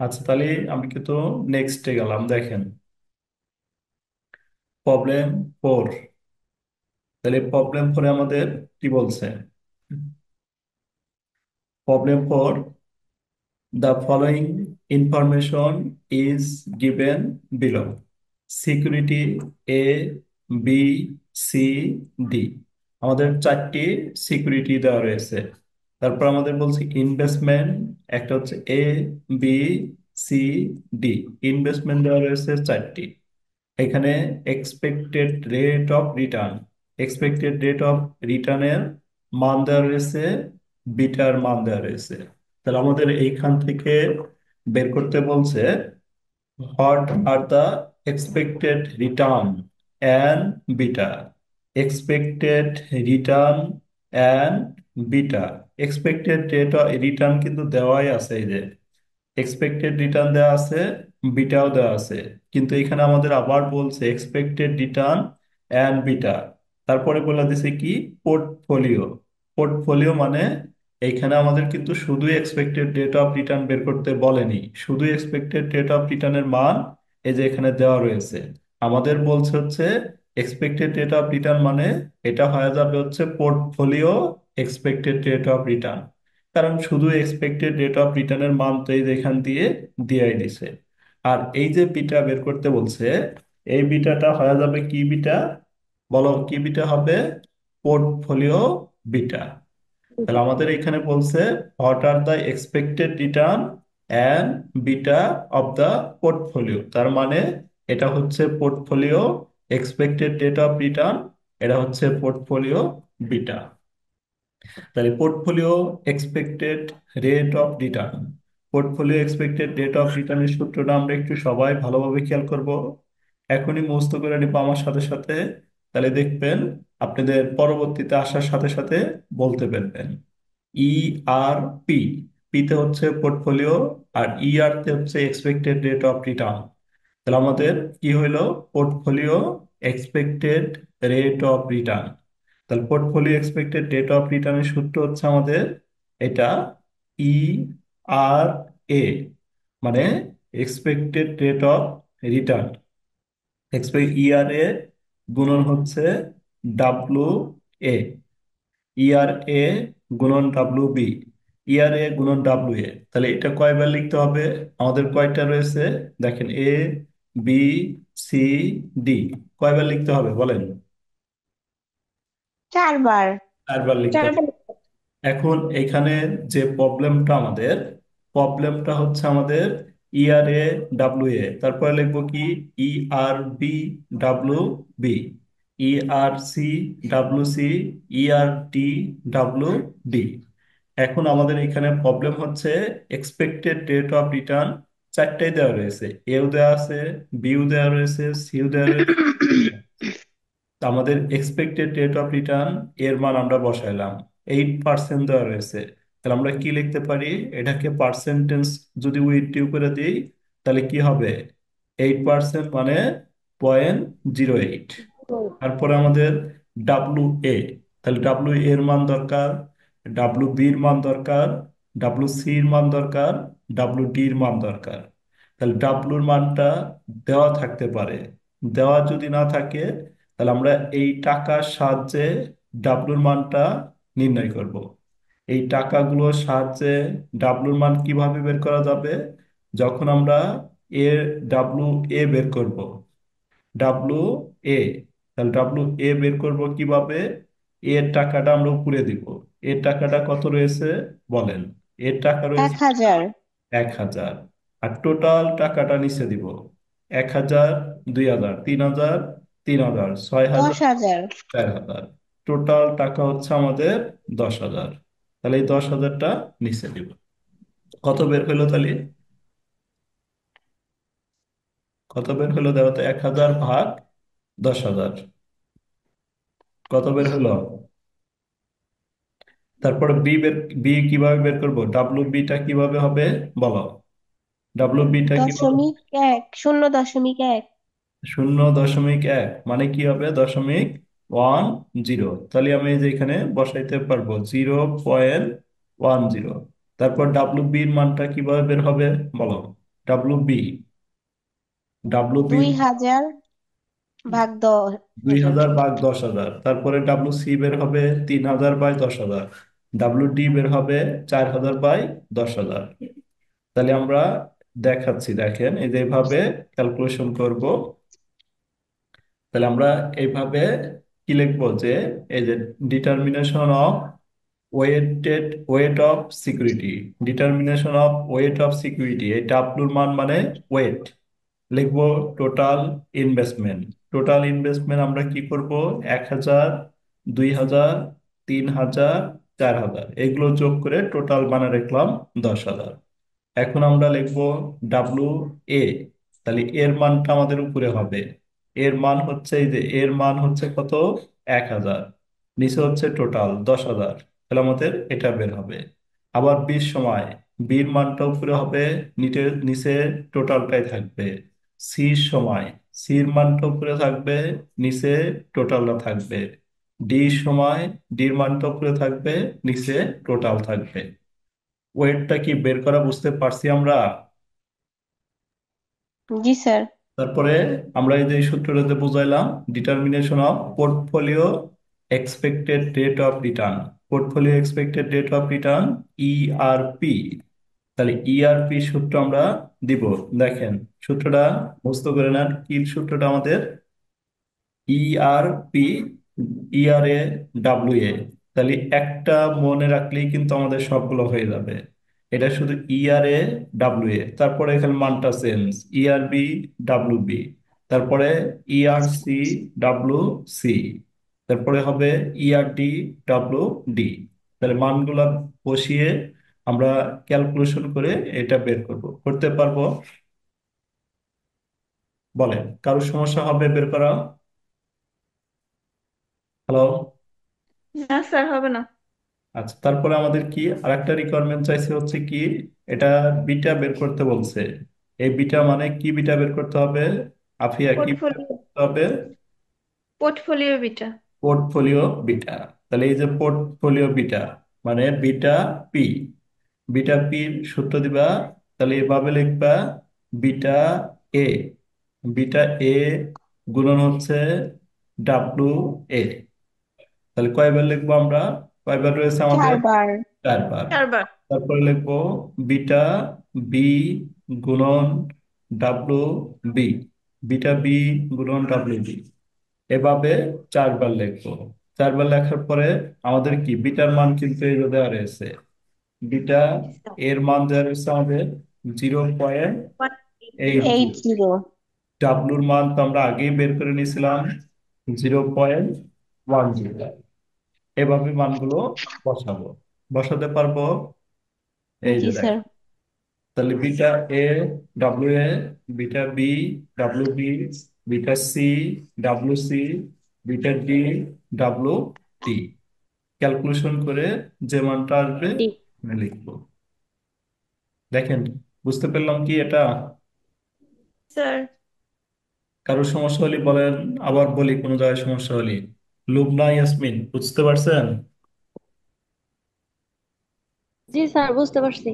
আচ্ছা, তাহলে আমি কিন্তু নেক্সটে গেলাম। দেখেন, প্রবলেম 4। তাহলে প্রবলেম 4 আমাদের কি বলছে? Problem 4, the following information is given below. Security A, B, C, D. আমাদের চারটি সিকিউরিটি দেওয়া রয়েছে। তারপর আমাদের বলছে ইনভেস্টমেন্ট, একটা হচ্ছে এ, বি, সি, ডি। ইনভেস্টমেন্ট দেওয়া রয়েছে চারটি। এখানে expected rate of return, expected rate of রিটার্নের মান দেওয়া রয়েছে, বিটার মান দেওয়া রয়েছে। তাহলে আমাদের এইখান থেকে বের করতে বলছে what are the expected return and beta. Expected return and beta. Expected rate of return কিন্তু দেওয়াই আছে, এই যে এক্সপেক্টেড রিটার্ন দেওয়া আছে, বিটাও দেওয়া আছে। কিন্তু এখানে আমাদের আবার বলছে এক্সপেক্টেড রিটার্ন অ্যান্ড বিটা। তারপরে বলে দিছে কি পোর্টফোলিও। পোর্টফোলিও মানে এইখানে আমাদের কিন্তু শুধু এক্সপেক্টেড রেট অফ রিটার্ন বের করতে বলেনি, শুধু এক্সপেক্টেড রেট অফ রিটার্নের মান এই যে এখানে দেওয়া রয়েছে। আমাদের বলছে হচ্ছে এক্সপেক্টেড রেট অফ রিটার্ন মানে এটা হয়ে যাবে হচ্ছে portfolio expected rate of return. কারণ শুধু এক্সপেক্টেড রেট অফ রিটার্নের মান তো এই যে এখান দিয়ে দিয়েই দিছে। আর এই যে বিটা বের করতে বলছে, এই বিটাটা হয়ে যাবে কি বিটা? বলো কি বিটা হবে? Portfolio beta. তাহলে আমাদের এখানে বলছে what are the expected return and beta of the portfolio. তার মানে এটা হচ্ছে portfolio expected rate of return, এটা হচ্ছে পোর্টফোলিও বিটা। তাহলে portfolio expected rate of return, portfolio expected rate of রিটার্নের সূত্রটা আমরা একটু সবাই ভালোভাবে খেয়াল করব। এখনই মুখস্থ করে নিব আমার সাথে সাথে। তাহলে দেখবেন আপনাদের পরবর্তীতে আসার সাথে সাথে বলতে পারবেন। ই আর পি, পিতে হচ্ছে পোর্টফোলিও, আর ই আর তে হচ্ছে এক্সপেক্টেড রেট অফ রিটার্ন। তাহলে আমাদের কি হইলো? Portfolio expected rate of return. তাহলে পোর্টফোলিও এক্সপেক্টেড রেট অফ রিটার্নের সূত্র হচ্ছে আমাদের এটা ই আর এ, মানে expected rate of return. Expect E R A গুণন হচ্ছে W A, E R A গুণন W B, E R A গুণন ডাব্লু এ। তাহলে এটা কয়বার লিখতে হবে? আমাদের কয়টা রয়েছে দেখেন, এ, বি, সি, ডি। কয়বার লিখতে হবে বলেন? 4 বার। 4বার লিখতে হবে। 4 বার। এখন এখানে যে প্রবলেমটা আমাদের, প্রবলেমটা হচ্ছে আমাদের ই আর এ ডাব্লিউ এ, তারপরে লিখবো কি ই আর বি ডাব্লিউ বি, ই আর সি ডাব্লিউ সি, ই আর ডি ডাব্লিউ ডি। এখন আমাদের এখানে প্রবলেম হচ্ছে এক্সপেক্টেড রেট অফ রিটার্ন চারটাই দেওয়া রয়েছে, এও দেওয়া আছে, বিও দেওয়া রয়েছে, সিও দেওয়া রয়েছে। তো আমাদের এক্সপেক্টেড রেট অফ রিটার্ন এর মান আমরা বসাইলাম, 8% দেওয়া রয়েছে। তাহলে আমরা কি লিখতে পারি? এটাকে পার্সেন্টেজ যদি উইথ করে দিই, তাহলে কি হবে? 8% মানে 0.08। তারপরে আমাদের ডাব্লু এ, তাহলে ডাব্লু এর মান দরকার, ডাব্লু বির মান দরকার, ডাব্লু সির মান দরকার, ডাব্লু ডির মান দরকার। তাহলে ডাব্লুর মানটা দেওয়া থাকতে পারে, দেওয়া যদি না থাকে তাহলে আমরা এই টাকার সাহায্যে ডাব্লুর মানটা নির্ণয় করব। এই টাকাগুলোর সাহায্যে ডাব্লুর মান কিভাবে বের করা যাবে? যখন আমরা এ, ডাব্লু এ বের করব, ডাব্লু এ, তাহলে ডাব্লু এ বের করব কিভাবে? এর টাকাটা আমরা উপরে দিব। এর টাকাটা কত রয়েছে বলেন? এর টাকা রয়েছে 1,000। 1000। আর টোটাল টাকাটা নিচে দিব 1000, 2000, 3000, 3000, 6000, 10,000। 4000। টোটাল টাকা হচ্ছে আমাদের 10,000। তাহলে এই 10,000টা নিচে দিব। কত বের হলো তাহলে? কত বের হলো দেখো তো, 1000 ভাগ 10,000, কত বের হলো? তারপরে বি বের, বি কিভাবে বের করব? ডাব্লিউ বিটা কিভাবে হবে বলো? ডাব্লিউ বিটা কিভাবে? 0.1, 0.1। 0.1 মানে কি হবে? 0.10। তাহলে আমি এই যে এখানে বসাইতে পারবো 0.10। তারপর ডাব্লিউ বির মানটা কিভাবে বের হবে বলো? ডাব্লু বি, ডাব্লু বি 2000 ভাগ 10,000। 2000 ভাগ 10,000, তারপরে ডাব্লু সি বের হবে 3000 বাই 10,000, ডাব্লু ডি বের হবে 4000 বাই 10,000। তাহলে আমরা দেখাচ্ছি, দেখেন এই যে এইভাবে ক্যালকুলেশন করব। তাহলে আমরা এইভাবে কি লিখবো যে এই যে determination of weight of security, determination of weight of security, এই ডাব্লুর মান মানে ওয়েট। লিখবো টোটাল ইনভেস্টমেন্ট। টোটাল ইনভেস্টমেন্ট আমরা কি করব, 1,000, 2,000, 3,000, 4,000 এগুলো যোগ করে টোটাল মানে রাখলাম 10,000। এখন আমরা লিখবো ডাব্লু এ। তাহলে এর মানটা আমাদের উপরে হবে। এর মান হচ্ছে এই যে এর মান হচ্ছে কত, 1,000, নিচে হচ্ছে টোটাল 10,000। তাহলে আমাদের এটা বের হবে। আবার বির সময় বির মানটা উপরে হবে, নিচে নিচে টোটালটাই থাকবে। সির সময় সির মানটা উপরে থাকবে, নিচে টোটালটা থাকবে। ডির সময় ডির মানটা উপরে থাকবে, নিচে টোটাল থাকবে। ওয়েটটা কি বের করা বুঝতে পারছি আমরা? জি স্যার। তারপরে আমরা এই যে সূত্রটাতে বুঝাইলাম, determination of portfolio expected rate of return. Portfolio expected rate of return, ERP. তাহলে ইআরপি সূত্র আমরা দিব। দেখেন সূত্রটা মুখস্থ করে নেন, কি সূত্রটা আমাদের, ইআরপি, ইআরএ, ডাব্লিউ এ। তাহলে একটা মনে রাখলেই কিন্তু আমাদের সবগুলো হয়ে যাবে। এটা শুধু ইআরএ, ডাব্লিউ এ, তারপরে এখানে মানটা চেঞ্জ, ইআরবি, ডাব্লিউ বি, তারপরে ইআরসি, ডাব্লিউ সি, তারপরে হবে ইআরডি, ডাব্লিউ ডি। তাহলে মানগুলা বসিয়ে আমরা ক্যালকুলেশন করে এটা বের করতে পারবো। বলেন কারো সমস্যা হবে বের করা? হ্যালো? না স্যার, হবে না। আচ্ছা, তারপরে আমাদের কি আরেকটা রিকোয়ারমেন্ট চাইছে, হচ্ছে কি এটা বিটা বের করতে বলছে। এই বিটা মানে কি, বিটা বের করতে হবে, আফিয়া কি বিটা বের পোর্টফোলিও করতে হবে? Portfolio beta. Portfolio beta. তাহলে এই যে পোর্টফোলিও বিটা মানে বিটা পি, বিটা পির সূত্র দিবা। তাহলে এভাবে লিখবা, বিটা এ, বিটা এ গুণন হচ্ছে ডাব্লু এ। তাহলে কয়বার লিখবো আমরা, কয়বার রয়েছে আমাদের, 4 বার। 4বার। চারবার। তারপরে লিখবো বিটা বি গুণন ডাব্লু বি, বিটা বি গুণন ডাব্লু বি। এভাবে 4বার লিখবো। 4বার লেখার পরে আমাদের কি বিটার মান কিন্তু এই যে দেওয়া রয়েছে, বিটা এর মান দেওয়া রয়েছে আমাদের 0.80। 80। ডাব্লুর মান তো আমরা আগেই বের করে নিয়েছিলাম, 0.10। এভাবে মানগুলো বসাবো, বসাতে পারবো। এই জি যে দেখ, স্যার। তাহলে beta A, W A, beta B, W B, beta C, W C, beta D, W D. Calculation করে যে মানটা আসবে জি আমি লিখবো। দেখেন বুঝতে পারলাম কি এটা? স্যার। কারো সমস্যা হলে বলেন, আবার বলি কোনো জায়গায় সমস্যা হলে। লুবনা ইয়াসমিন বুঝতে পারছেন? জি স্যার, বুঝতে পারছি।